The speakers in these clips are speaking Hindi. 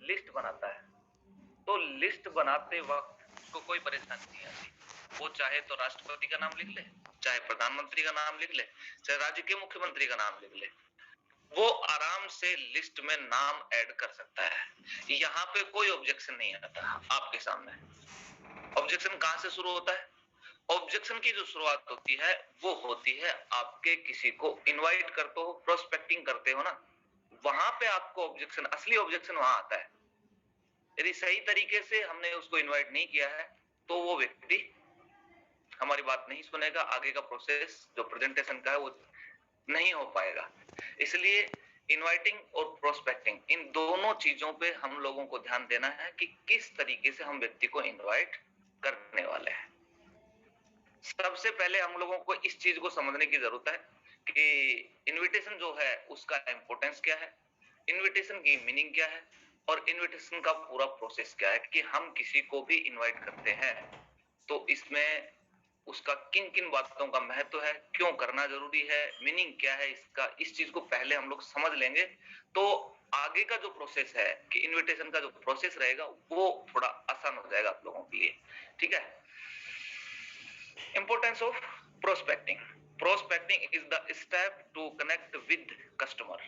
लिस्ट बनाता है, तो लिस्ट बनाते वक्त उसको कोई परेशानी नहीं आती। वो चाहे तो राष्ट्रपति का नाम लिख ले, चाहे प्रधानमंत्री का नाम लिख ले, चाहे राज्य के मुख्यमंत्री का नाम लिख ले, वो आराम से लिस्ट में नाम ऐड कर सकता है। यहाँ पे कोई ऑब्जेक्शन नहीं आता आपके सामने। ऑब्जेक्शन कहां से शुरू होता है? ऑब्जेक्शन की जो शुरुआत होती है वो होती है आपके किसी को इनवाइट करते हो, प्रोस्पेक्टिंग करते हो ना, वहां पे आपको ऑब्जेक्शन, असली ऑब्जेक्शन वहां आता है। यदि सही तरीके से हमने उसको इनवाइट नहीं किया है तो वो व्यक्ति हमारी बात नहीं सुनेगा, आगे का प्रोसेस जो प्रेजेंटेशन का है वो नहीं हो पाएगा। इसलिए इनवाइटिंग और प्रोस्पेक्टिंग, इन दोनों चीजों पे हम लोगों को ध्यान देना है कि किस तरीके से हम व्यक्ति को इनवाइट करने वाले हैं। सबसे पहले हम लोगों को इस चीज को समझने की जरूरत है कि इनविटेशन जो है उसका इंपॉर्टेंस क्या है, इनविटेशन की मीनिंग क्या है, और इनविटेशन का पूरा प्रोसेस क्या है कि हम किसी को भी इनवाइट करते हैं तो इसमें उसका किन किन बातों का महत्व है, क्यों करना जरूरी है, मीनिंग क्या है इसका। इस चीज को पहले हम लोग समझ लेंगे तो आगे का जो प्रोसेस है कि इनविटेशन का जो प्रोसेस रहेगा वो थोड़ा आसान हो जाएगा आप लोगों के लिए। ठीक है। Importance of prospecting. Prospecting is the step to connect with customer.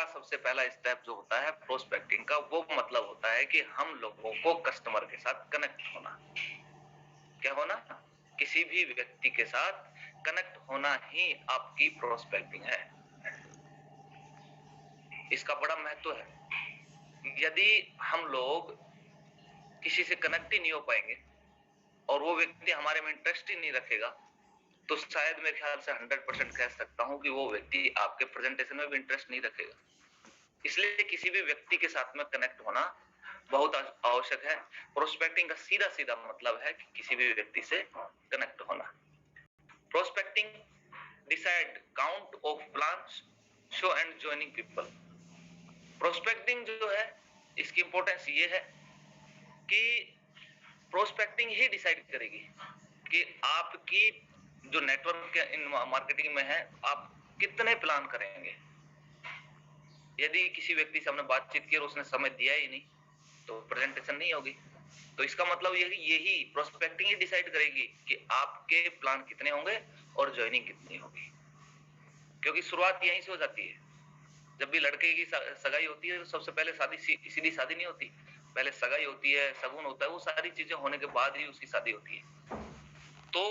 सबसे पहला स्टेप जो होता है प्रोस्पेक्टिंग का, वो मतलब होता है कि हम लोगों को कस्टमर के साथ कनेक्ट होना। क्या होना? किसी भी व्यक्ति के साथ कनेक्ट होना ही आपकी प्रोस्पेक्टिंग है। इसका बड़ा महत्व है। यदि हम लोग किसी से कनेक्ट ही नहीं हो पाएंगे और वो व्यक्ति हमारे में इंटरेस्ट ही नहीं रखेगा तो शायद मेरे ख्याल से 100% कह सकता हूं कि वो व्यक्ति आपके प्रेजेंटेशन में भी इंटरेस्ट नहीं रखेगा। इसलिए किसी भी व्यक्ति के साथ में कनेक्ट होना बहुत आवश्यक है। प्रोस्पेक्टिंग का सीधा सीधा मतलब है कि किसी भी व्यक्ति से कनेक्ट होना। Prospecting decide count of plans show and joining people. Prospecting जो है इसकी इंपॉर्टेंस ये है कि प्रोस्पेक्टिंग ही डिसाइड करेगी कि आपकी जो नेटवर्क के इन मार्केटिंग में है आप कितने प्लान करेंगे। यदि किसी व्यक्ति से हमने बातचीत की और उसने समय दिया ही नहीं तो प्रेजेंटेशन नहीं होगी। तो इसका मतलब यही प्रोस्पेक्टिंग ही डिसाइड करेगी कि आपके प्लान कितने होंगे और ज्वाइनिंग कितनी होगी, क्योंकि शुरुआत यहीं से हो जाती है। जब भी लड़के की सगाई होती है तो सबसे पहले सीधी शादी नहीं होती, पहले सगाई होती है, शगुन होता है, वो सारी चीजें होने के बाद ही उसकी शादी होती है। तो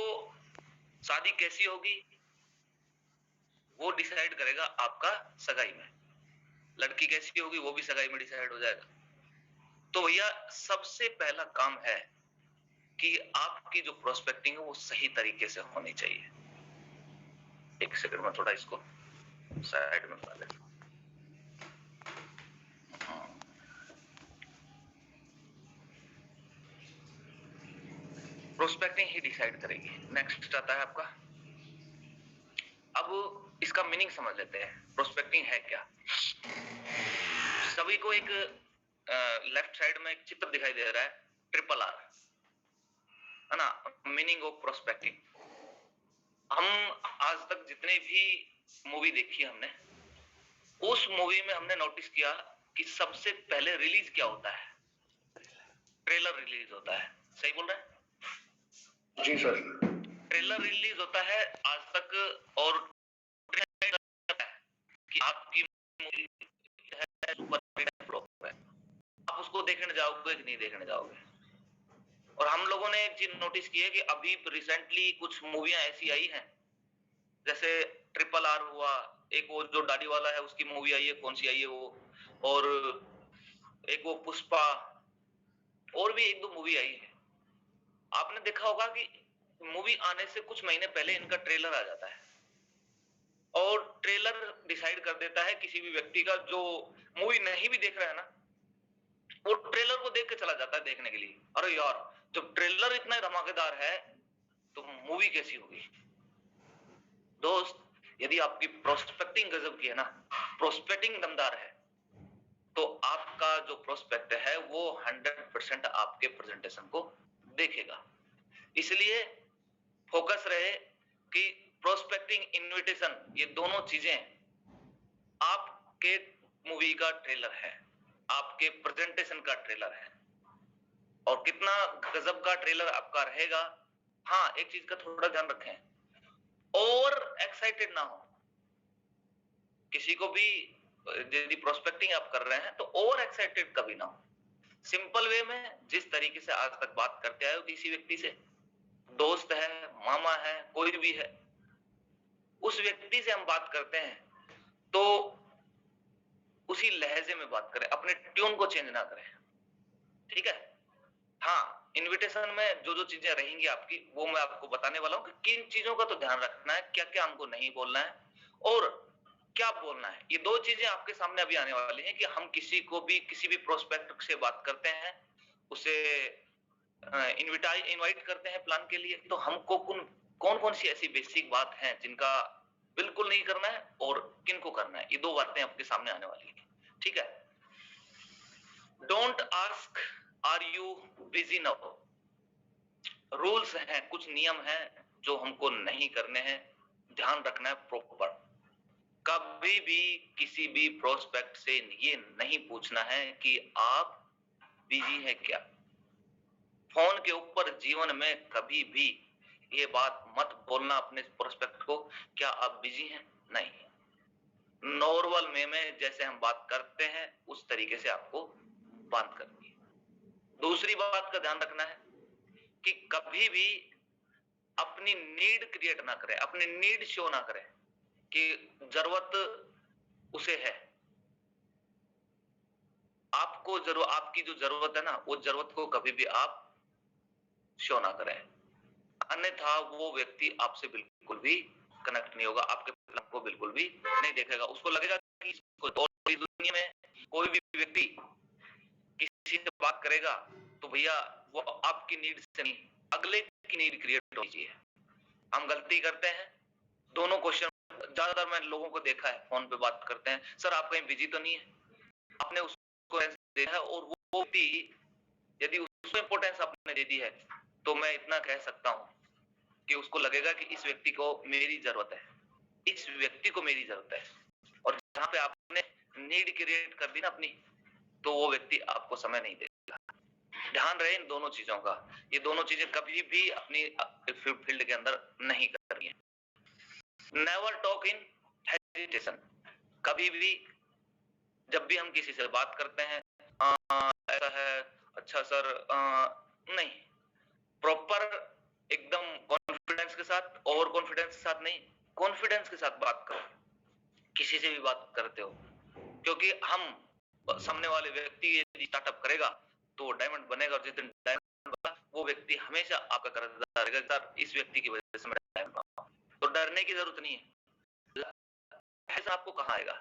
शादी कैसी होगी वो डिसाइड करेगा आपका सगाई में, लड़की कैसी होगी वो भी सगाई में डिसाइड हो जाएगा। तो भैया सबसे पहला काम है कि आपकी जो प्रोस्पेक्टिंग है वो सही तरीके से होनी चाहिए। एक सेकंड में थोड़ा इसको साइड में डाल लेता हूं। प्रोस्पेक्टिंग ही डिसाइड करेगी। नेक्स्ट आता है आपका, अब इसका मीनिंग समझ लेते हैं। प्रोस्पेक्टिंग है क्या? सभी को एक लेफ्ट साइड में एक चित्र दिखाई दे रहा है, RRR, है ना, मीनिंग ऑफ प्रोस्पेक्टिंग। हम आज तक जितने भी मूवी देखी हमने, उस मूवी में हमने नोटिस किया कि सबसे पहले रिलीज क्या होता है? ट्रेलर रिलीज होता है। सही बोल रहे हैं? जी सर। ट्रेलर रिलीज होता है आज तक, और कि आपकी मूवी है सुपर हिट फ्लॉप है, आप उसको देखने जाओगे कि नहीं देखने जाओगे। और हम लोगों ने एक चीज नोटिस की है कि अभी रिसेंटली कुछ मूवियां ऐसी आई हैं, जैसे RRR हुआ, एक वो जो दाढ़ी वाला है उसकी मूवी आई है, कौन सी आई है वो, और एक वो पुष्पा, और भी एक दो मूवी आई है। आपने देखा होगा कि मूवी आने से कुछ महीने पहले इनका ट्रेलर आ जाता है और ट्रेलर डिसाइड कर देता है किसी भी व्यक्ति का जो मूवी नहीं भी देख रहा है ना, वो ट्रेलर को देख के चला जाता है देखने के लिए। अरे यार जब ट्रेलर इतना धमाकेदार है तो मूवी कैसी होगी। दोस्त, यदि आपकी प्रोस्पेक्टिंग गजब की है ना, प्रोस्पेक्टिंग दमदार है, तो आपका जो प्रोस्पेक्ट है वो 100% आपके प्रेजेंटेशन को देखेगा। इसलिए फोकस रहे कि प्रोस्पेक्टिंग, इनविटेशन, ये दोनों चीजें आपके मूवी का ट्रेलर है। आपके प्रेजेंटेशन का ट्रेलर है और कितना गजब का ट्रेलर आपका रहेगा। हाँ, एक चीज का थोड़ा ध्यान रखें, ओवर एक्साइटेड ना हो। किसी को भी यदि प्रोस्पेक्टिंग आप कर रहे हैं तो ओवर एक्साइटेड कभी ना हो। सिंपल वे में जिस तरीके से आज तक बात करते आए हो किसी व्यक्ति से, दोस्त है, मामा है, कोई भी है, उस व्यक्ति से हम बात करते हैं तो उसी लहजे में बात करें, अपने ट्यून को चेंज ना करें। ठीक है? हाँ, इनविटेशन में जो जो चीजें रहेंगी आपकी वो मैं आपको बताने वाला हूं कि किन चीजों का तो ध्यान रखना है, क्या क्या हमको नहीं बोलना है और क्या बोलना है। ये दो चीजें आपके सामने अभी आने वाली हैं कि हम किसी को भी किसी भी प्रोस्पेक्ट से बात करते हैं, उसे इनवाइट करते हैं प्लान के लिए, तो हमको कौन कौन सी ऐसी बेसिक बात है जिनका बिल्कुल नहीं करना है और किनको करना है। ये दो बातें आपके सामने आने वाली है। ठीक है? Don't ask are you busy now. Rules हैं, कुछ नियम हैं जो हमको नहीं करने हैं, ध्यान रखना है प्रॉपर। कभी भी किसी भी प्रोस्पेक्ट से ये नहीं पूछना है कि आप बिजी है क्या। फोन के ऊपर जीवन में कभी भी ये बात मत बोलना अपने प्रोस्पेक्ट को, क्या आप बिजी हैं। नहीं, नॉर्मल में जैसे हम बात करते हैं उस तरीके से आपको बात करनी है। दूसरी बात का ध्यान रखना है कि कभी भी अपनी नीड क्रिएट ना करें, अपनी नीड शो ना करें कि जरूरत उसे है। आपको जरूरत, आपकी जो जरूरत है ना, वो जरूरत को कभी भी आप शो ना करें, अन्यथा वो व्यक्ति आपसे बिल्कुल भी कनेक्ट नहीं होगा, आपके प्लान को बिल्कुल भी नहीं देखेगा। उसको लगेगा कि और दुनिया में कोई भी व्यक्ति किसी से बात करेगा तो भैया वो आपकी नीड से नहीं, अगले की नीड क्रिएट होनी चाहिए। हम गलती करते हैं, दोनों क्वेश्चन ज्यादातर मैं लोगों को देखा है फोन पे बात करते हैं, सर आप कहीं बिजी तो नहीं है। आपने उसको दिया है और वो भी यदि उसको इंपॉर्टेंस आपने दे दी है तो मैं इतना कह सकता हूं कि उसको लगेगा कि इस व्यक्ति को मेरी जरूरत है, इस व्यक्ति को मेरी जरूरत है। और जहां पे आपने नीड क्रिएट कर दी ना अपनी, तो वो व्यक्ति आपको समय नहीं देगा। ध्यान रहे इन दोनों चीजों का, ये दोनों चीजें कभी भी अपनी फील्ड के अंदर नहीं करनी है। Never talk in hesitation. कभी भी जब भी हम किसी से बात करते हैं ऐसा है, अच्छा सर, नहीं, प्रॉपर एकदम कॉन्फिडेंस के साथ, ओवर कॉन्फिडेंस के साथ नहीं, कॉन्फिडेंस के साथ बात करो किसी से भी बात करते हो, क्योंकि हम सामने वाले व्यक्ति यदि स्टार्टअप करेगा तो डायमंड बनेगा और जिस दिन डायमंड बना वो व्यक्ति हमेशा आपका कर्जदार रहेगा, सर इस व्यक्ति की वजह से मैं डायमंड बना। तो डरने की जरूरत नहीं है। ऐसा आपको कहां आएगा?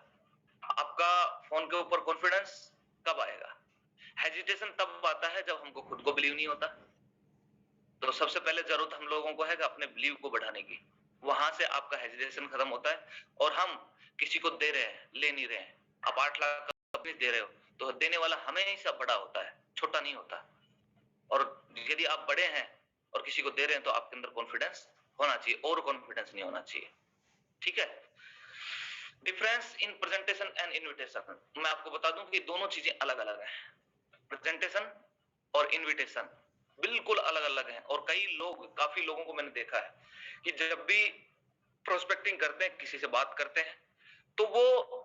आपका फोन के ऊपर कॉन्फिडेंस कब आएगा? हेजिटेशन तब आता है जब हमको खुद को बिलीव नहीं होता। तो सबसे पहले जरूरत हम लोगों को है कि अपने बिलीव को बढ़ाने की, वहां से आपका हेजिटेशन खत्म होता है। और हम किसी को दे रहे हैं, ले नहीं रहे हैं। आप 8 लाख अपने दे रहे हो तो देने वाला हमेशा बड़ा होता है, छोटा नहीं होता। और यदि आप बड़े हैं और किसी को दे रहे हैं तो आपके अंदर कॉन्फिडेंस होना चाहिए, और कॉन्फिडेंस नहीं होना चाहिए। ठीक है? Difference in presentation and invitation. मैं आपको बता दूं कि दोनों चीजें अलग अलग हैं। प्रेजेंटेशन और इनविटेशन बिल्कुल अलग अलग हैं। और काफी लोगों को मैंने देखा है कि जब भी प्रोस्पेक्टिंग करते हैं, किसी से बात करते हैं, तो वो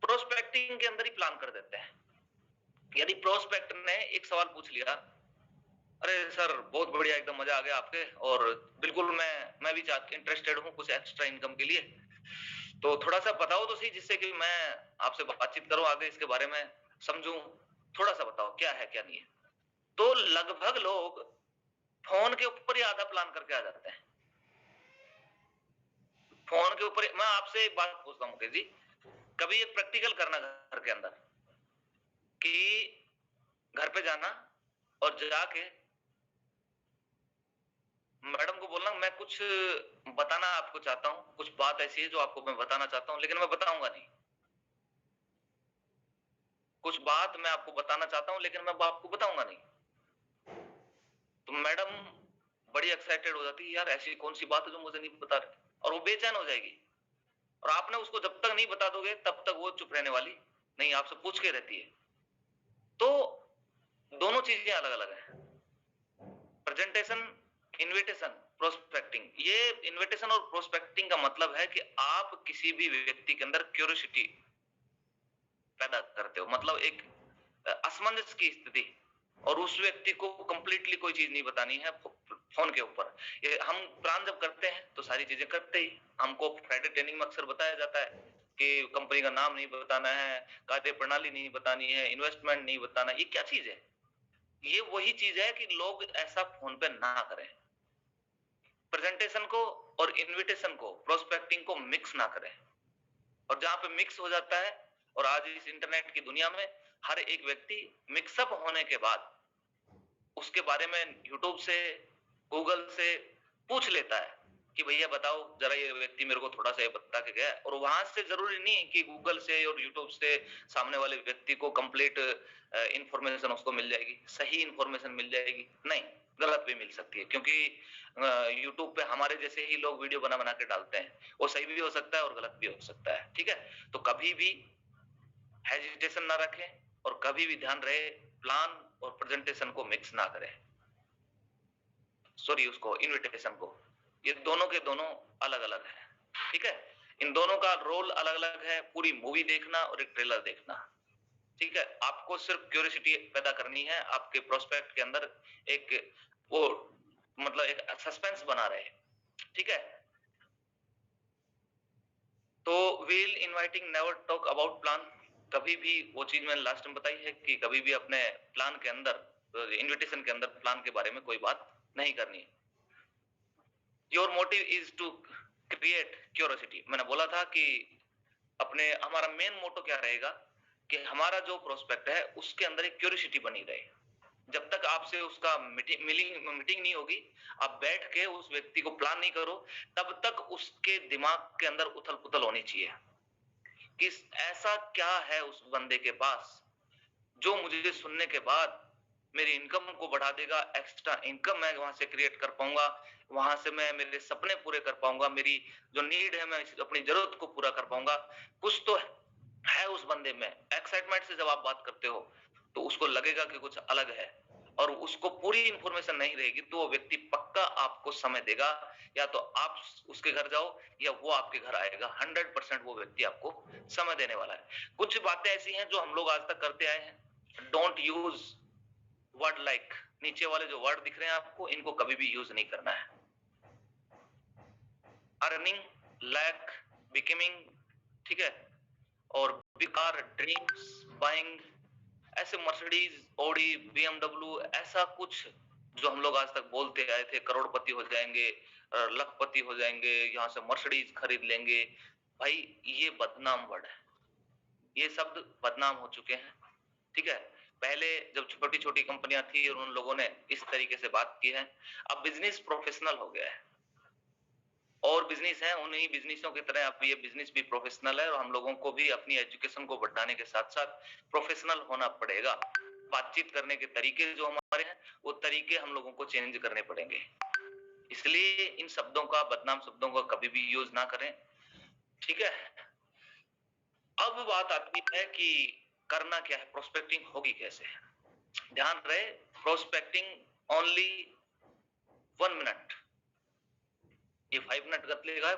प्रोस्पेक्टिंग के अंदर ही प्लान कर देते हैं। यदि प्रोस्पेक्ट ने एक सवाल पूछ लिया, अरे सर बहुत बढ़िया, एकदम मजा आ गया आपके, और बिल्कुल मैं भी इंटरेस्टेड हूँ कुछ एक्स्ट्रा इनकम के लिए, तो थोड़ा सा बताओ तो सही जिससे कि मैं आपसे बातचीत करूं, आगे इसके बारे में समझूं, थोड़ा सा बताओ क्या है क्या नहीं है। तो लगभग लोग फोन के ऊपर ही आधा प्लान करके आ जाते हैं। फोन के ऊपर मैं आपसे एक बात पूछता हूं मुकेश जी, कभी एक प्रैक्टिकल करना घर के अंदर कि घर पे जाना और जाके मैडम को बोलना मैं कुछ बताना आपको चाहता हूं, कुछ बात ऐसी है जो आपको मैं बताना चाहता हूं लेकिन मैं बताऊंगा नहीं। कुछ बात मैं आपको बताना चाहता हूं लेकिन मैं आपको बताऊंगा नहीं। तो मैडम बड़ी एक्साइटेड हो जाती है, यार ऐसी कौन सी बात है जो मुझे नहीं बता रहे, और वो बेचैन हो जाएगी। और आपने उसको जब तक नहीं बता दोगे तब तक वो चुप रहने वाली नहीं आपसे पूछ के रहती है। तो दोनों चीजें अलग अलग है। Presentation, invitation, prospecting. ये इन्विटेशन और प्रोस्पेक्टिंग का मतलब है कि आप किसी भी व्यक्ति के अंदर क्यूरियोसिटी पैदा करते हो, मतलब एक असमंजस की स्थिति, और उस व्यक्ति को कंप्लीटली कोई चीज नहीं बतानी है फोन के ऊपर। ये हम प्लान जब करते हैं तो सारी चीजें करते ही हमको फ्राइडे ट्रेनिंग में अक्सर बताया जाता है कि कंपनी का नाम नहीं बताना है, कार्य प्रणाली नहीं बतानी है, इन्वेस्टमेंट नहीं बताना। ये क्या चीज है? ये वही चीज है कि लोग ऐसा फोन पे ना करें, प्रेजेंटेशन को और इन्विटेशन को, प्रोस्पेक्टिंग को मिक्स ना करें। और जहां पे मिक्स हो जाता है, और आज इस इंटरनेट की दुनिया में हर एक व्यक्ति मिक्सअप होने के बाद उसके बारे में यूट्यूब से, गूगल से पूछ लेता है कि भैया बताओ जरा, ये व्यक्ति मेरे को थोड़ा सा ये बता के गया। और वहां से जरूरी नहीं कि गूगल से और यूट्यूब से सामने वाले व्यक्ति को कंप्लीट इंफॉर्मेशन उसको मिल जाएगी, सही इंफॉर्मेशन मिल जाएगी, नहीं, गलत भी मिल सकती है। क्योंकि यूट्यूब पे हमारे जैसे ही लोग वीडियो बना बना के डालते हैं, वो सही भी हो सकता है और गलत भी हो सकता है। ठीक है, तो कभी भी हेजिटेशन ना रखें और कभी भी ध्यान रहे प्लान और प्रेजेंटेशन को मिक्स ना करें, सॉरी उसको, इन्विटेशन को। ये दोनों के दोनों अलग अलग है। ठीक है, इन दोनों का रोल अलग अलग है, पूरी मूवी देखना और एक ट्रेलर देखना। ठीक है, आपको सिर्फ क्यूरियोसिटी पैदा करनी है आपके प्रोस्पेक्ट के अंदर, एक वो मतलब एक सस्पेंस बना रहे। ठीक है, तो wheel inviting never talk about plan. कभी भी वो चीज मैंने लास्ट में बताई है कि कभी भी अपने प्लान के अंदर, इनविटेशन के अंदर प्लान के बारे में कोई बात नहीं करनी है। Your motive is to create curiosity. मैंने बोला था कि अपने हमारा मेन मोटो क्या रहेगा कि हमारा जो प्रोस्पेक्ट है उसके अंदर एक क्यूरियोसिटी बनी रहे। जब तक आपसे उसका मीटिंग नहीं होगी, आप बैठ के उस व्यक्ति को प्लान नहीं करो, तब तक उसके दिमाग के अंदर उथल पुथल होनी चाहिए कि ऐसा क्या है उस बंदे के पास जो मुझे सुनने के बाद मेरी इनकम को बढ़ा देगा, एक्स्ट्रा इनकम मैं वहां से क्रिएट कर पाऊंगा, वहां से मैं मेरे सपने पूरे कर पाऊंगा, मेरी जो नीड है मैं अपनी जरूरत को पूरा कर पाऊंगा। कुछ तो है उस बंदे में। एक्साइटमेंट से जब आप बात करते हो तो उसको लगेगा कि कुछ अलग है, और उसको पूरी इंफॉर्मेशन नहीं रहेगी तो वो व्यक्ति पक्का आपको समय देगा। या तो आप उसके घर जाओ या वो आपके घर आएगा, 100% वो व्यक्ति आपको समय देने वाला है। कुछ बातें ऐसी हैं जो हम लोग आज तक करते आए हैं। डोंट यूज वर्ड लाइक, नीचे वाले जो वर्ड दिख रहे हैं आपको, इनको कभी भी यूज नहीं करना है। अर्निंग, लैक, बिकमिंग, ठीक है, और बिकार, ड्रीम्स, बाइंग, ऐसे मर्सिडीज, ऑडी, बीएमडब्ल्यू, ऐसा कुछ जो हम लोग आज तक बोलते आए थे, करोड़पति हो जाएंगे, लखपति हो जाएंगे, यहाँ से मर्सिडीज खरीद लेंगे। भाई ये बदनाम वर्ड है, ये शब्द बदनाम हो चुके हैं। ठीक है, पहले जब छोटी छोटी कंपनियां थी और उन लोगों ने इस तरीके से बात की है, अब बिजनेस प्रोफेशनल हो गया है, और बिजनेस है उन्हीं बिजनेसों की तरह अब ये बिजनेस भी प्रोफेशनल है, और हम लोगों को भी अपनी एजुकेशन को बढ़ाने के साथ साथ प्रोफेशनल होना पड़ेगा। बातचीत करने के तरीके जो हमारे हैं वो तरीके हम लोगों को चेंज करने पड़ेंगे। इसलिए इन शब्दों का, बदनाम शब्दों का कभी भी यूज ना करें। ठीक है, अब बात आती है कि करना क्या है, प्रोस्पेक्टिंग होगी कैसे। ध्यान रहे, प्रोस्पेक्टिंग ओनली 1 मिनट, ये 5 मिनट का लेगा,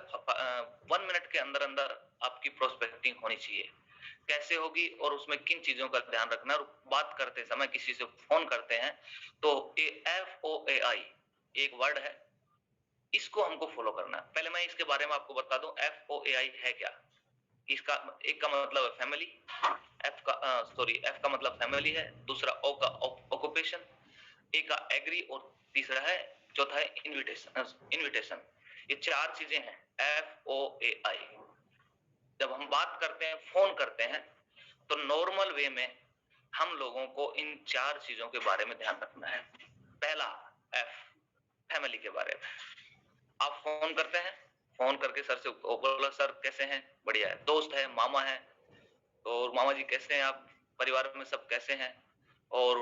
1 मिनट के अंदर अंदर आपकी प्रोस्पेक्टिंग होनी चाहिए। कैसे होगी और उसमें किन चीजों का ध्यान रखना है। और बात करते समय किसी से फोन करते हैं तो FOAI एक वर्ड है, इसको हमको फॉलो करना है। पहले मैं इसके बारे में आपको बता दूं, FOAI है क्या। इसका एक का मतलब है फैमिली, एफ का मतलब फैमिली है, दूसरा O का ऑक्यूपेशन, ए का एग्री, और तीसरा है, चौथा है इनविटेशन। ये 4 चीजें हैं FOAI। जब हम बात करते हैं, फोन करते हैं, तो नॉर्मल वे में हम लोगों को इन 4 चीजों के बारे में ध्यान रखना है। पहला F, फैमिली के बारे में। आप फोन करते हैं, फोन करके सर से बोला, सर कैसे हैं, बढ़िया है, दोस्त है, मामा है, और मामा जी कैसे हैं आप, परिवार में सब कैसे हैं, और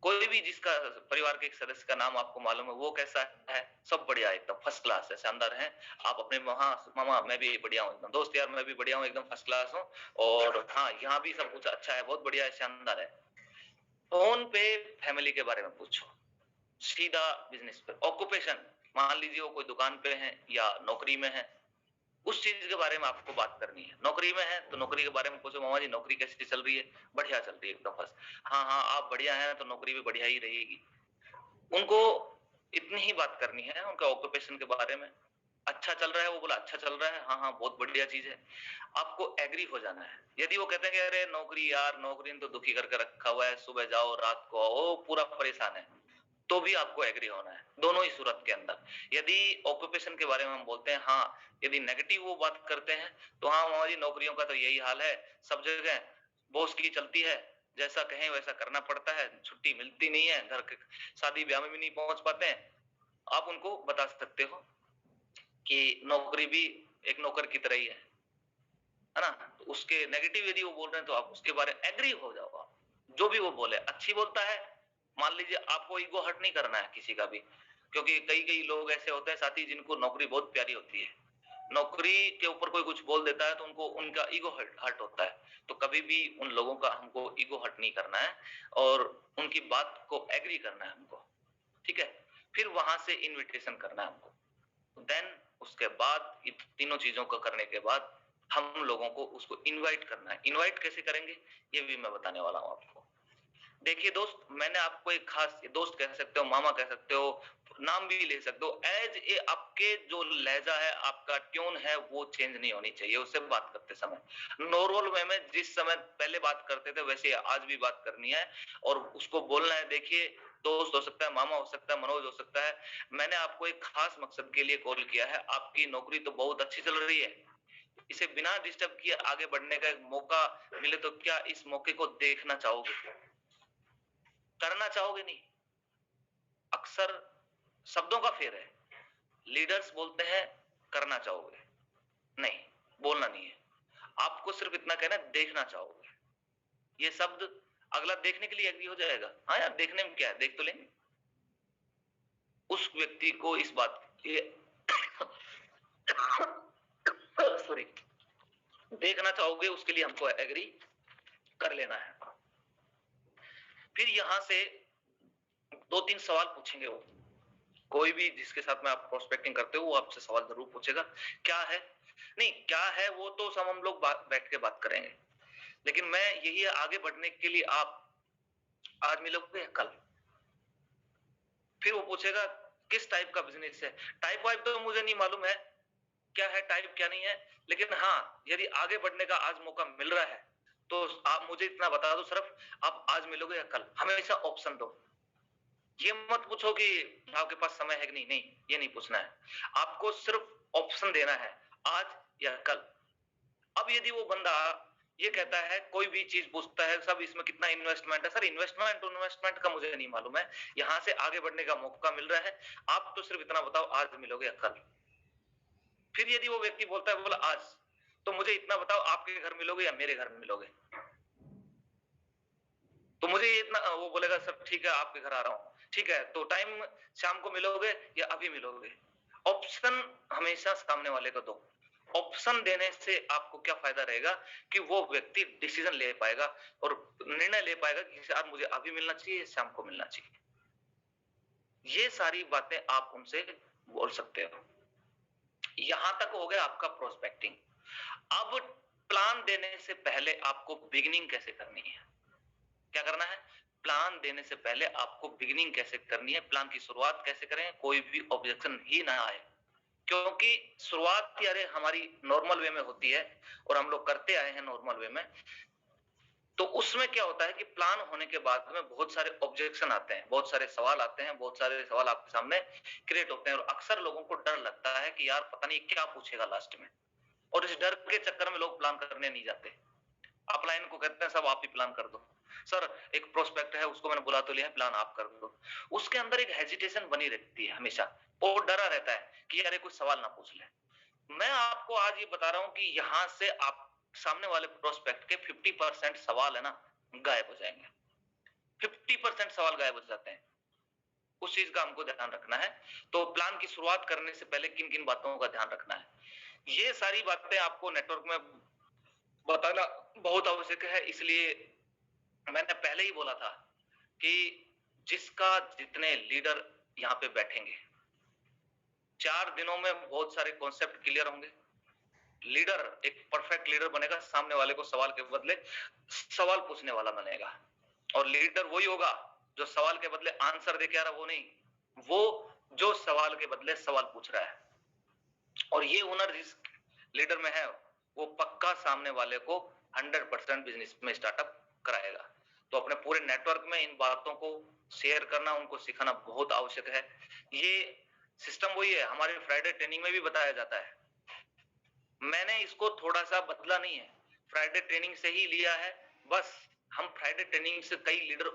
कोई भी जिसका परिवार के एक सदस्य का नाम आपको मालूम है, वो कैसा है? सब बढ़िया एकदम फर्स्ट क्लास है, शानदार हैं। आप अपने वहाँ मामा मैं भी बढ़िया हूँ एकदम, दोस्त यार मैं भी बढ़िया हूँ एकदम फर्स्ट क्लास हूँ और हाँ, यहाँ भी सब कुछ अच्छा है, बहुत बढ़िया है, शानदार है। फोन पे फैमिली के बारे में पूछो, सीधा बिजनेस पे, ऑक्यूपेशन मान लीजिए वो कोई दुकान पे है या नौकरी में है, उस चीज के बारे में आपको बात करनी है। नौकरी में है तो नौकरी के बारे में पूछो, मामा जी नौकरी कैसी चल रही है? बढ़िया चल रही है एकदम फर्स्ट। हाँ हाँ, आप बढ़िया हैं तो नौकरी भी बढ़िया ही रहेगी। उनको इतनी ही बात करनी है उनका ऑक्यूपेशन के बारे में। अच्छा चल रहा है, वो बोला अच्छा चल रहा है, हाँ हाँ बहुत बढ़िया चीज है। आपको एग्री हो जाना है। यदि वो कहते हैं कि अरे नौकरी यार, नौकरी ने तो दुखी करके रखा हुआ है, सुबह जाओ रात को आओ, पूरा परेशान है, तो भी आपको एग्री होना है, दोनों ही सूरत के अंदर। यदि ऑक्यूपेशन के बारे में हम बोलते हैं, हाँ यदि नेगेटिव वो बात करते हैं तो हाँ मामा जी नौकरियों का तो यही हाल है, सब जगह बॉस की चलती है, जैसा कहें वैसा करना पड़ता है, छुट्टी मिलती नहीं है, घर के शादी ब्याह में भी नहीं पहुंच पाते हैं। आप उनको बता सकते हो कि नौकरी भी एक नौकर की तरह ही है ना? तो उसके नेगेटिव यदि वो बोल रहे हैं तो आप उसके बारे में एग्री हो जाओ। आप जो भी वो बोले अच्छी बोलता है, मान लीजिए आपको ईगो हर्ट नहीं करना है किसी का भी, क्योंकि कई कई लोग ऐसे होते हैं साथी जिनको नौकरी बहुत प्यारी होती है, नौकरी के ऊपर कोई कुछ बोल देता है तो उनको उनका ईगो हर्ट होता है। तो कभी भी उन लोगों का हमको ईगो हर्ट नहीं करना है और उनकी बात को एग्री करना है हमको, ठीक है? फिर वहां से इनविटेशन करना है हमको। देन उसके बाद इन तीनों चीजों को करने के बाद हम लोगों को उसको इनवाइट करना है। इनवाइट कैसे करेंगे ये भी मैं बताने वाला हूं आपको। देखिए दोस्त, मैंने आपको एक खास दोस्त कह सकते हो, मामा कह सकते हो, नाम भी ले सकते हो, एज ए आपके जो लहजा है, आपका ट्यून है, वो चेंज नहीं होनी चाहिए उससे बात करते समय। नॉर्मल वे में जिस समय पहले बात करते थे वैसे आज भी बात करनी है और उसको बोलना है। देखिए दोस्त हो सकता है, मामा हो सकता है, मनोज हो सकता है, मैंने आपको एक खास मकसद के लिए कॉल किया है। आपकी नौकरी तो बहुत अच्छी चल रही है, इसे बिना डिस्टर्ब किए आगे बढ़ने का एक मौका मिले तो क्या इस मौके को देखना चाहोगे? करना चाहोगे? नहीं। अक्सर शब्दों का फेर है, लीडर्स बोलते हैं करना चाहोगे, नहीं, बोलना नहीं है। आपको सिर्फ इतना कहना है देखना चाहोगे। ये शब्द अगला देखने के लिए एग्री हो जाएगा, हाँ यार देखने में क्या है, देख तो लेंगे। उस व्यक्ति को इस बात ये सॉरी, देखना चाहोगे उसके लिए हमको एग्री कर लेना है। फिर यहां से दो तीन सवाल पूछेंगे वो, कोई भी जिसके साथ में आप प्रोस्पेक्टिंग करते हो वो आपसे सवाल जरूर पूछेगा। क्या है, नहीं क्या है वो तो सब हम लोग बैठ के बात करेंगे, लेकिन मैं यही आगे बढ़ने के लिए आप आज मिलोगे या कल। फिर वो पूछेगा किस टाइप का बिजनेस है। टाइप वाइप तो मुझे नहीं मालूम है क्या है टाइप क्या नहीं है, लेकिन हाँ यदि आगे बढ़ने का आज मौका मिल रहा है तो आप मुझे इतना बता दो सिर्फ, आप आज मिलोगे या कल। हमेशा ऑप्शन दो, ये मत पूछो कि आपके पास समय है कि नहीं, नहीं ये नहीं पूछना है, आपको सिर्फ ऑप्शन देना है, आज या कल। अब यदि वो बंदा ये कहता है, कोई भी चीज पूछता है सब इसमें कितना इन्वेस्टमेंट है, सर इन्वेस्टमेंट का मुझे नहीं मालूम है, यहां से आगे बढ़ने का मौका मिल रहा है, आप तो सिर्फ इतना बताओ आज मिलोगे या कल। फिर यदि वो व्यक्ति बोलता है बोला आज, तो मुझे इतना बताओ आपके घर मिलोगे या मेरे घर मिलोगे। तो मुझे इतना, वो बोलेगा सर ठीक है आपके घर आ रहा हूं, ठीक है तो टाइम शाम को मिलोगे या अभी मिलोगे। ऑप्शन हमेशा सामने वाले को दो। ऑप्शन देने से आपको क्या फायदा रहेगा कि वो व्यक्ति डिसीजन ले पाएगा और निर्णय ले पाएगा कि यार मुझे अभी मिलना चाहिए, शाम को मिलना चाहिए। ये सारी बातें आप उनसे बोल सकते हो। यहां तक हो गया आपका प्रोस्पेक्टिंग। अब प्लान देने से पहले आपको बिगिनिंग कैसे करनी है, क्या करना है? प्लान देने से पहले आपको बिगिनिंग कैसे करनी है, प्लान की शुरुआत कैसे करें, कोई भी ऑब्जेक्शन ही ना आए। क्योंकि शुरुआत यार हमारी नॉर्मल वे में होती है और हम लोग करते आए हैं नॉर्मल वे में, तो उसमें क्या होता है कि प्लान होने के बाद में बहुत सारे ऑब्जेक्शन आते हैं, बहुत सारे सवाल आते हैं, बहुत सारे सवाल आपके सामने क्रिएट होते हैं और अक्सर लोगों को डर लगता है कि यार पता नहीं क्या पूछेगा लास्ट में, और इस डर के चक्कर में लोग प्लान करने नहीं जाते। अपलाइन को कहते हैं सब आप ही प्लान कर दो, सर एक प्रोस्पेक्ट है उसको मैंने बुला तो लिया है, प्लान आप कर दो। उसके अंदर एक हेजिटेशन बनी रहती है हमेशा, वो डरा रहता है कि यार कोई सवाल ना पूछ ले। मैं आपको आज ये बता रहा हूं कि यहां से आप सामने वाले प्रोस्पेक्ट के 50% सवाल है ना गायब हो जाएंगे। 50% सवाल गायब हो जाते हैं। उस चीज का हमको ध्यान रखना है। तो प्लान की शुरुआत करने से पहले किन किन बातों का ध्यान रखना है, ये सारी बातें आपको नेटवर्क में बताना बहुत आवश्यक है। इसलिए मैंने पहले ही बोला था कि जिसका जितने लीडर यहाँ पे बैठेंगे, 4 दिनों में बहुत सारे कॉन्सेप्ट क्लियर होंगे। लीडर एक परफेक्ट लीडर बनेगा, सामने वाले को सवाल के बदले सवाल पूछने वाला बनेगा। और लीडर वही होगा जो सवाल के बदले आंसर दे के आ रहा, वो नहीं, वो जो सवाल के बदले सवाल पूछ रहा है। और ये हुनर जिस लीडर में है, वो पक्का सामने वाले को 100% बिजनेस में स्टार्टअप कराएगा। तो अपने पूरे नेटवर्क में इन बातों को शेयर करना, उनको सिखाना बहुत आवश्यक है। ये सिस्टम वही है, हमारे फ्राइडे ट्रेनिंग में भी बताया जाता है। मैंने इसको थोड़ा सा बदला नहीं है, फ्राइडे ट्रेनिंग से ही लिया है। बस हम फ्राइडे ट्रेनिंग से कई लीडर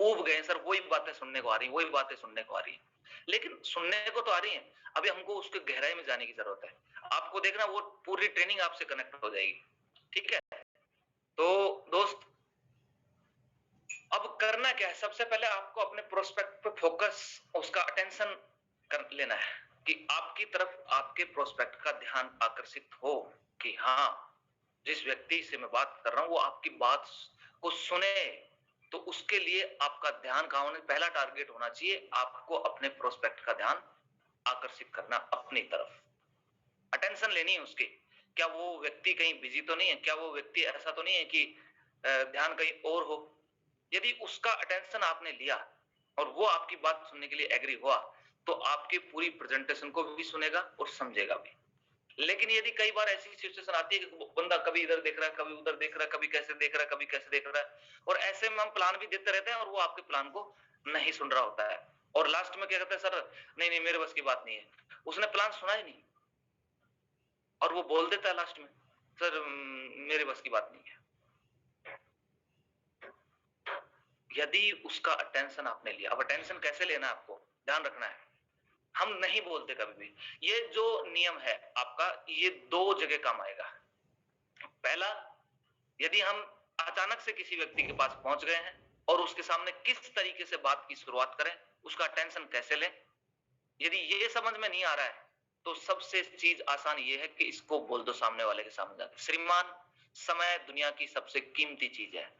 ऊब गए, सर वही बातें सुनने को आ रही, वही बातें सुनने को आ रही है। लेकिन सुनने को तो आ रही है, अभी हमको उसके गहराई में जाने की जरूरत है। आपको देखना, वो पूरी ट्रेनिंग आपसे कनेक्ट हो जाएगी। ठीक है, तो दोस्त अब करना क्या है, सबसे पहले आपको अपने प्रोस्पेक्ट पे फोकस, उसका अटेंशन कर लेना है कि आपकी तरफ आपके प्रोस्पेक्ट का ध्यान आकर्षित हो कि हाँ, जिस व्यक्ति से मैं बात कर रहा हूं वो आपकी बात को सुने। तो उसके लिए आपका ध्यान कहां होना, पहला टारगेट होना चाहिए आपको अपने प्रोस्पेक्ट का ध्यान आकर्षित करना अपनी तरफ, अटेंशन लेनी है उसकी। क्या वो व्यक्ति कहीं बिजी तो नहीं है, क्या वो व्यक्ति ऐसा तो नहीं है कि ध्यान कहीं और हो। यदि उसका अटेंशन आपने लिया और वो आपकी बात सुनने के लिए एग्री हुआ, तो आपकी पूरी प्रेजेंटेशन को भी सुनेगा और समझेगा भी। लेकिन यदि कई बार ऐसी सिचुएशन आती है कि बंदा कभी इधर देख रहा है, कभी उधर देख रहा है, कभी कैसे देख रहा है, कभी कैसे देख रहा है, और ऐसे में हम प्लान भी देते रहते हैं और वो आपके प्लान को नहीं सुन रहा होता है। और लास्ट में क्या कहता है, सर नहीं नहीं मेरे बस की बात नहीं है, उसने प्लान सुना ही नहीं, और वो बोल देता है लास्ट में, सर मेरे बस की बात नहीं है। यदि उसका अटेंशन आपने लिया, अब अटेंशन कैसे लेना है आपको ध्यान रखना है। हम नहीं बोलते कभी भी, ये जो नियम है आपका, ये 2 जगह काम आएगा। पहला, यदि हम अचानक से किसी व्यक्ति के पास पहुंच गए हैं और उसके सामने किस तरीके से बात की शुरुआत करें, उसका अटेंशन कैसे लें, यदि ये समझ में नहीं आ रहा है, तो सबसे चीज आसान ये है कि इसको बोल दो सामने वाले के सामने जाकर, श्रीमान समय दुनिया की सबसे कीमती चीज है,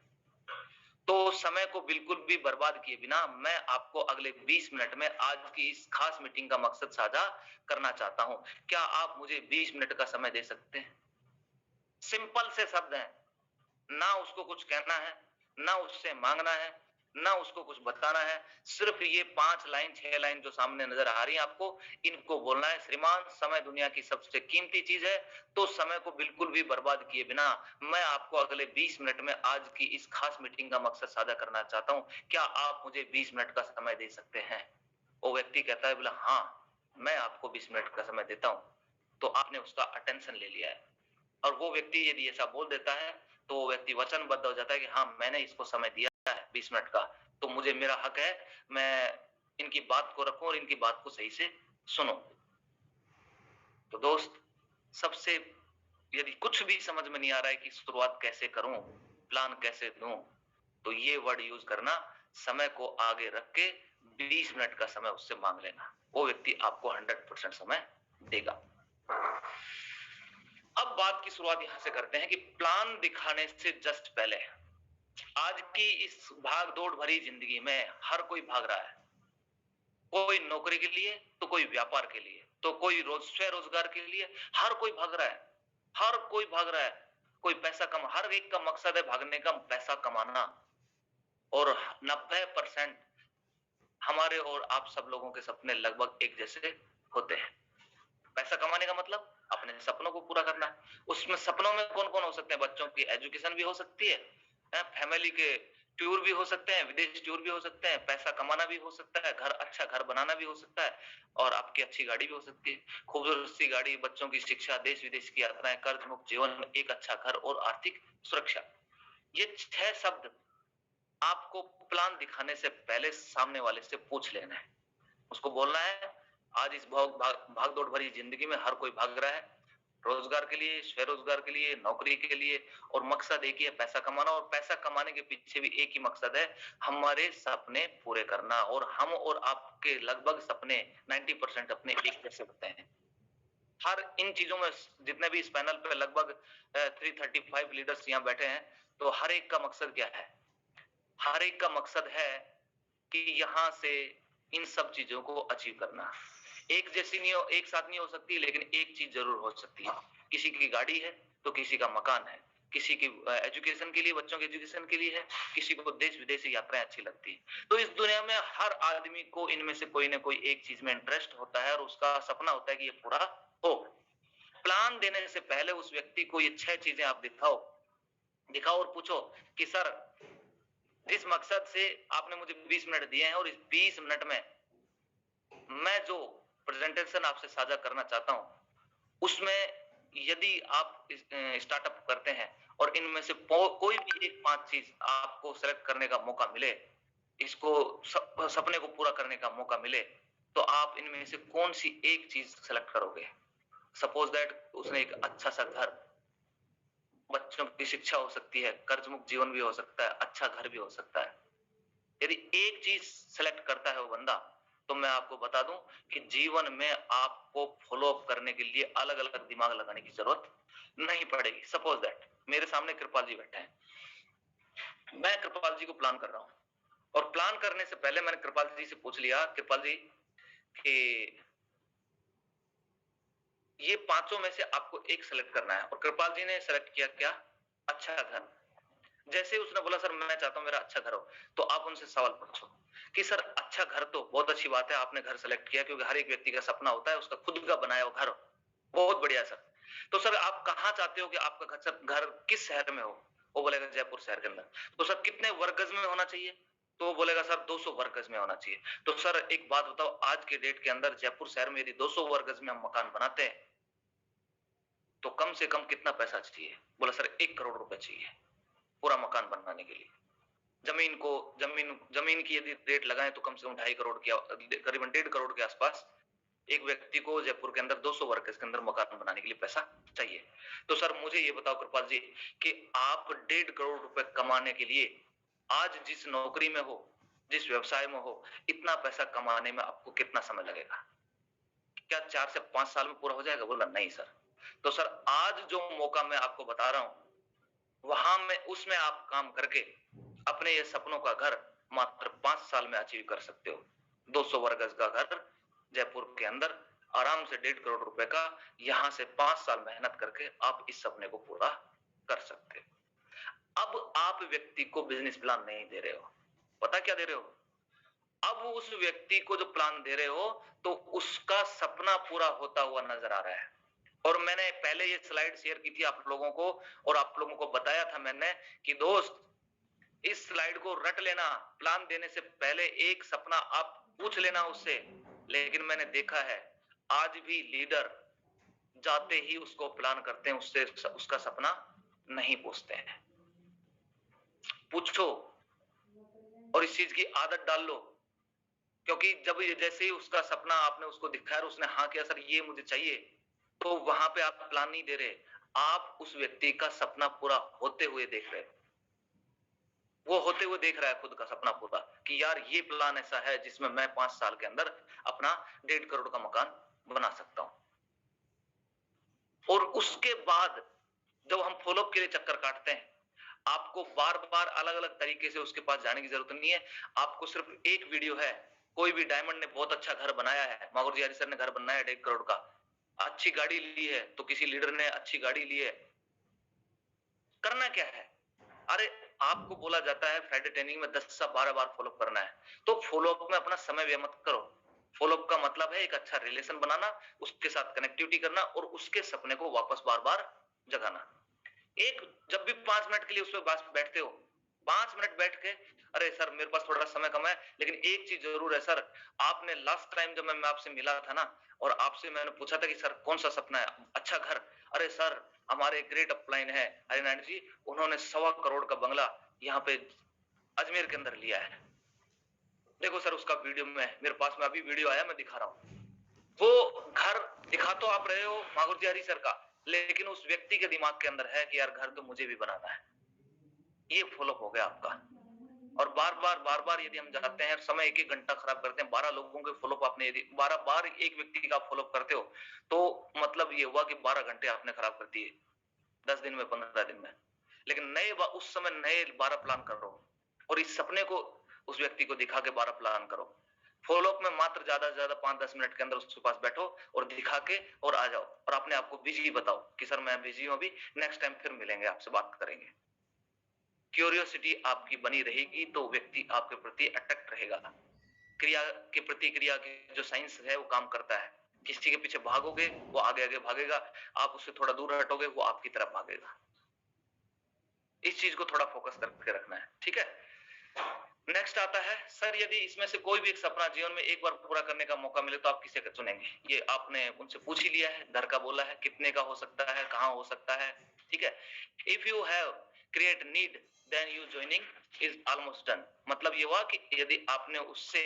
तो समय को बिल्कुल भी बर्बाद किए बिना मैं आपको अगले 20 मिनट में आज की इस खास मीटिंग का मकसद साझा करना चाहता हूं। क्या आप मुझे 20 मिनट का समय दे सकते हैं? सिंपल से शब्द हैं, ना उसको कुछ कहना है, ना उससे मांगना है, ना उसको कुछ बताना है। सिर्फ ये 5 लाइन 6 लाइन जो सामने नजर आ रही है आपको, इनको बोलना है, श्रीमान समय दुनिया की सबसे कीमती चीज है, तो समय को बिल्कुल भी बर्बाद किए बिना मैं आपको अगले 20 मिनट में आज की इस खास मीटिंग का मकसद साझा करना चाहता हूं। क्या आप मुझे 20 मिनट का समय दे सकते हैं? वो व्यक्ति कहता है, बोला हाँ मैं आपको 20 मिनट का समय देता हूं। तो आपने उसका अटेंशन ले लिया है। और वो व्यक्ति यदि ऐसा बोल देता है, तो वो व्यक्ति वचनबद्ध हो जाता है कि हाँ मैंने इसको समय दिया है 20 मिनट का, तो मुझे मेरा हक है मैं इनकी बात को रखूं और इनकी बात को सही से सुनो। तो दोस्त, सबसे यदि कुछ भी समझ में नहीं आ रहा है कि शुरुआत कैसे करूं, प्लान कैसे दूं, तो ये वर्ड यूज करना, समय को आगे रख के 20 मिनट का समय उससे मांग लेना, वो व्यक्ति आपको 100% समय देगा। अब बात की शुरुआत यहां से करते हैं कि प्लान दिखाने से जस्ट पहले, आज की इस भाग दौड़ भरी जिंदगी में हर कोई भाग रहा है, कोई नौकरी के लिए, तो कोई व्यापार के लिए, तो कोई स्वरोजगार के लिए, हर कोई भाग रहा है, हर कोई भाग रहा है। कोई पैसा कमा, हर एक का मकसद है भागने का पैसा कमाना। और 90% हमारे और आप सब लोगों के सपने लगभग एक जैसे होते हैं। पैसा कमाने का मतलब अपने सपनों को पूरा करना है। उसमें सपनों में कौन कौन हो सकते हैं? बच्चों की एजुकेशन भी हो सकती है, फैमिली के टूर भी हो सकते हैं, विदेश टूर भी हो सकते हैं, पैसा कमाना भी हो सकता है, घर अच्छा घर बनाना भी हो सकता है, और आपकी अच्छी गाड़ी भी हो सकती है, खूबसूरत सी गाड़ी, बच्चों की शिक्षा, देश विदेश की यात्राएं, कर्ज मुक्त जीवन, एक अच्छा घर और आर्थिक सुरक्षा। ये 6 शब्द आपको प्लान दिखाने से पहले सामने वाले से पूछ लेना है। उसको बोलना है, आज इस भाग दौड़ भरी जिंदगी में हर कोई भाग रहा है, रोजगार के लिए, स्वरोजगार के लिए, नौकरी के लिए, और मकसद एक ही है, पैसा कमाना। और पैसा कमाने के पीछे भी एक ही मकसद है, हमारे सपने पूरे करना। और हम और आपके लगभग सपने 90% अपने एक जैसे होते हैं। हर इन चीजों में जितने भी इस पैनल पे लगभग 335 लीडर्स यहाँ बैठे हैं, तो हर एक का मकसद क्या है? हर एक का मकसद है कि यहाँ से इन सब चीजों को अचीव करना। एक जैसी नहीं हो, एक साथ नहीं हो सकती, लेकिन एक चीज जरूर हो सकती है। किसी की गाड़ी है तो किसी का मकान है, किसी की एजुकेशन के लिए, बच्चों के एजुकेशन के लिए है, किसी को देश विदेशी यात्राएं अच्छी लगती है। तो इस दुनिया में हर आदमी को इनमें से कोई ना कोई एक चीज में इंटरेस्ट होता है, और उसका सपना होता है कि ये पूरा हो। प्लान देने से पहले उस व्यक्ति को ये 6 चीजें आप दिखाओ और पूछो कि सर, जिस मकसद से आपने मुझे 20 मिनट दिए हैं, और इस 20 मिनट में मैं जो प्रेजेंटेशन आपसे साझा करना चाहता हूं, उसमें यदि आप स्टार्टअप करते हैं और इनमें से कोई भी एक 5 चीज आपको सेलेक्ट करने का मौका मिले, इसको सपने को पूरा करने का मौका मिले, तो आप इनमें से कौन सी एक चीज सेलेक्ट करोगे? सपोज दैट उसने एक अच्छा सा घर, बच्चों की शिक्षा हो सकती है, कर्ज मुक्त जीवन भी हो सकता है, अच्छा घर भी हो सकता है। यदि एक चीज सेलेक्ट करता है वो बंदा, तो मैं आपको बता दूं कि जीवन में आपको फॉलो अप करने के लिए अलग अलग दिमाग लगाने की जरूरत नहीं पड़ेगी। सपोज दैट मेरे सामने कृपाल जी बैठे हैं, मैं कृपाल जी को प्लान कर रहा हूं, और प्लान करने से पहले मैंने कृपाल जी से पूछ लिया, कृपाल जी कि ये पांचों में से आपको एक सेलेक्ट करना है। और कृपाल जी ने सेलेक्ट किया क्या? अच्छा घर। जैसे उसने बोला सर मैं चाहता हूं मेरा अच्छा घर हो, तो आप उनसे सवाल पूछो कि सर अच्छा घर तो बहुत अच्छी बात है, आपने घर सेलेक्ट किया, क्योंकि हर एक व्यक्ति का सपना होता है उसका खुद का बनाया हुआ घर हो। बहुत बढ़िया सर। तो सर आप कहां चाहते हो कि आपका घर किस शहर में हो? वो बोलेगा जयपुर शहर के अंदर। तो सर कितने वर्ग गज में होना चाहिए? तो वो बोलेगा सर 200 वर्ग गज में होना चाहिए। तो सर एक बात बताओ, आज के डेट के अंदर जयपुर शहर में यदि 200 वर्ग गज में हम मकान बनाते हैं, तो कम से कम कितना पैसा चाहिए? बोला सर 1 करोड़ रुपए चाहिए पूरा मकान बनाने के लिए। जमीन की यदि रेट लगाएं तो कम से कम 2.5 करोड़ की, करीबन 1.5 करोड़ के आसपास एक व्यक्ति को जयपुर के अंदर 200 वर्ग के अंदर मकान बनाने के लिए पैसा चाहिए। तो सर मुझे ये बताओ कृपाल जी कि आप 1.5 करोड़ रुपए कमाने के लिए आज जिस नौकरी में हो, जिस व्यवसाय में हो, इतना पैसा कमाने में आपको कितना समय लगेगा? क्या 4 से 5 साल में पूरा हो जाएगा? बोला नहीं सर। तो सर आज जो मौका मैं आपको बता रहा हूं, वहां में उसमें आप काम करके अपने ये सपनों का घर मात्र 5 साल में अचीव कर सकते हो। 200 वर्ग गज का घर जयपुर के अंदर आराम से 1.5 करोड़ रुपए का, यहां से 5 साल मेहनत करके आप इस सपने को पूरा कर सकते हो। अब आप व्यक्ति को बिजनेस प्लान नहीं दे रहे हो, पता क्या दे रहे हो? अब उस व्यक्ति को जो प्लान दे रहे हो, तो उसका सपना पूरा होता हुआ नजर आ रहा है। और मैंने पहले ये स्लाइड शेयर की थी आप लोगों को, और आप लोगों को बताया था मैंने कि दोस्त इस स्लाइड को रट लेना, प्लान देने से पहले एक सपना आप पूछ लेना उससे। लेकिन मैंने देखा है आज भी लीडर जाते ही उसको प्लान करते हैं, उससे उसका सपना नहीं पूछते हैं। पूछो और इस चीज की आदत डाल लो, क्योंकि जब जैसे ही उसका सपना आपने उसको दिखाया, उसने हाँ किया सर ये मुझे चाहिए, तो वहां पे आप प्लान नहीं दे रहे, आप उस व्यक्ति का सपना पूरा होते हुए देख रहे हो। वो होते हुए देख रहा है खुद का सपना पूरा कि यार ये प्लान ऐसा है जिसमें मैं 5 साल के अंदर अपना 1.5 करोड़ का मकान बना सकता हूं। और उसके बाद जब हम फॉलोअप के लिए चक्कर काटते हैं, आपको बार बार अलग अलग तरीके से उसके पास जाने की जरूरत नहीं है। आपको सिर्फ एक वीडियो है, कोई भी डायमंड ने बहुत अच्छा घर बनाया है, मागुर जी सर ने घर बनाया है 1.5 करोड़ का, अच्छी गाड़ी ली है, तो किसी लीडर ने अच्छी गाड़ी ली है। करना क्या है? अरे आपको बोला जाता है फ्राइडे ट्रेनिंग में 10 से 12 बार फॉलोअप करना है, तो फॉलोअप में अपना समय व्यय मत करो। फॉलोअप का मतलब है एक अच्छा रिलेशन बनाना, उसके साथ कनेक्टिविटी करना, और उसके सपने को वापस बार बार जगाना। एक जब भी 5 मिनट के लिए उस पर बैठते हो, 5 मिनट बैठ के अरे सर मेरे पास थोड़ा समय कम है, लेकिन एक चीज जरूर है सर, आपने लास्ट टाइम जब मैं आपसे मिला था ना, और आपसे मैंने पूछा था कि सर कौन सा सपना है? अच्छा घर। अरे सर हमारे ग्रेट अपलाइन है हरिनारायण जी, उन्होंने 1.25 करोड़ का बंगला यहाँ पे अजमेर के अंदर लिया है। देखो सर उसका वीडियो में मेरे पास में अभी वीडियो आया, मैं दिखा रहा हूँ। वो घर दिखा तो आप रहे हो मागुर जी हरी सर का, लेकिन उस व्यक्ति के दिमाग के अंदर है कि यार घर तो मुझे भी बनाना है। ये फॉलोअप हो गया आपका। और बार-बार यदि हम जाते हैं, समय 1-1 घंटा खराब करते हैं, 12 लोगों के फॉलोअप आपने यदि 12 बार एक व्यक्ति का फॉलोअप करते हो, तो मतलब ये हुआ कि 12 घंटे आपने खराब कर दिए, 10 दिन में, 15 दिन में। लेकिन उस समय नए 12 प्लान करो और इस सपने को उस व्यक्ति को दिखा के 12 प्लान करो। फॉलोअप में मात्र ज्यादा से ज्यादा 5-10 मिनट के अंदर उसके पास बैठो और दिखा के और आ जाओ और अपने आप को बिजी बताओ कि सर मैं बिजी हूं अभी, नेक्स्ट टाइम फिर मिलेंगे, आपसे बात करेंगे। क्यूरियोसिटी आपकी बनी रहेगी तो व्यक्ति आपके प्रति अट्रैक्ट रहेगा। क्रिया के प्रतिक्रिया की जो साइंस है वो काम करता है। किसी के पीछे भागोगे वो आगे आगे भागेगा, आप उससे थोड़ा दूर हटोगे वो आपकी तरफ भागेगा। इस चीज को थोड़ा फोकस करके रखना है, ठीक है। नेक्स्ट आता है, सर यदि इसमें से कोई भी एक सपना जीवन में एक बार पूरा करने का मौका मिले तो आप किसे चुनेंगे? ये आपने उनसे पूछ ही लिया है, घर का बोला है, कितने का हो सकता है, कहां हो सकता है, ठीक है। If you have create need then you joining is almost done. मतलब ये हुआ कि यदि आपने उससे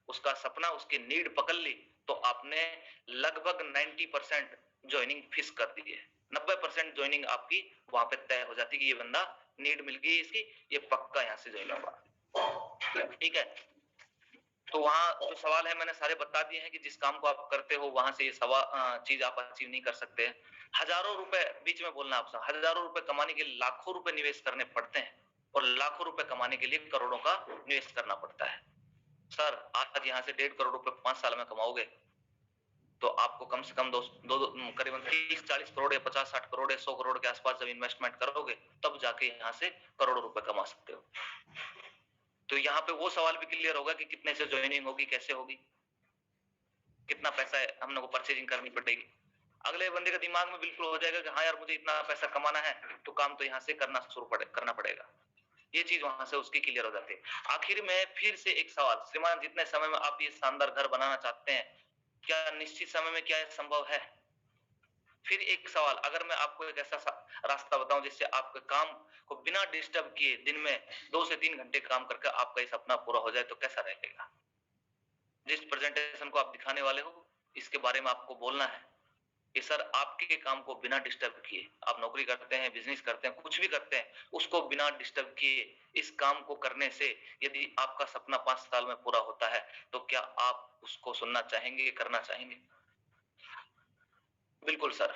उसका सपना, उसकी नीड पकड़ ली तो आपने लगभग 90% ज्वाइनिंग फिक्स कर दी है। 90% ज्वाइनिंग आपकी वहां पे तय हो जाती है कि ये बंदा नीड मिल गई इसकी, ये पक्का यहाँ से ज्वाइन होगा, ठीक है। तो वहां जो सवाल है मैंने सारे बता दिए हैं कि जिस काम को आप करते हो वहां से ये चीज आप अचीव नहीं कर सकते। हजारों रुपए, बीच में बोलना आपसे, हजारों रुपए कमाने के लिए लाखों रुपए निवेश करने पड़ते हैं और लाखों रुपए कमाने के लिए करोड़ों का निवेश करना पड़ता है। सर आज यहाँ से 1.5 करोड़ रुपए 5 साल में कमाओगे तो आपको कम से कम करीबन 30-40 करोड़ या 50-60 करोड़ या 100 करोड़ के आसपास जब इन्वेस्टमेंट करोगे तब जाके यहाँ से करोड़ों रुपए कमा सकते हो। तो यहाँ पे वो सवाल भी क्लियर होगा कि कितने से ज्वाइनिंग होगी, कैसे होगी, कितना पैसा है हम लोग को परचेजिंग करनी पड़ेगी। अगले बंदे के दिमाग में बिल्कुल हो जाएगा कि हाँ यार मुझे इतना पैसा कमाना है तो काम तो यहाँ से करना पड़ेगा। ये चीज वहां से उसकी क्लियर हो जाती है। आखिर में फिर से एक सवाल, श्रीमान जितने समय में आप ये शानदार घर बनाना चाहते हैं क्या निश्चित समय में क्या संभव है? फिर एक सवाल, अगर मैं आपको एक ऐसा रास्ता बताऊं जिससे आपके काम को बिना डिस्टर्ब किए दिन में 2 से 3 घंटे काम करके आपका ये सपना पूरा हो जाए तो कैसा रहेगा? जिस प्रेजेंटेशन को आप दिखाने वाले हो इसके बारे में आपको बोलना है कि सर आपके काम को बिना डिस्टर्ब किए, आप नौकरी करते हैं, बिजनेस करते हैं, कुछ भी करते हैं, उसको बिना डिस्टर्ब किए इस काम को करने से यदि आपका सपना 5 साल में पूरा होता है तो क्या आप उसको सुनना चाहेंगे, करना चाहेंगे? बिल्कुल सर,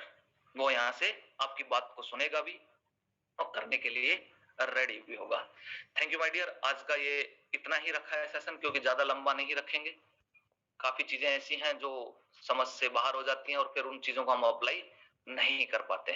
वो यहाँ से आपकी बात को सुनेगा भी और करने के लिए रेडी भी होगा। Thank you my dear. आज का ये इतना ही रखा है सेशन क्योंकि ज्यादा लंबा नहीं रखेंगे। काफी चीजें ऐसी हैं जो समझ से बाहर हो जाती हैं और फिर उन चीजों को हम अप्लाई नहीं कर पाते हैं।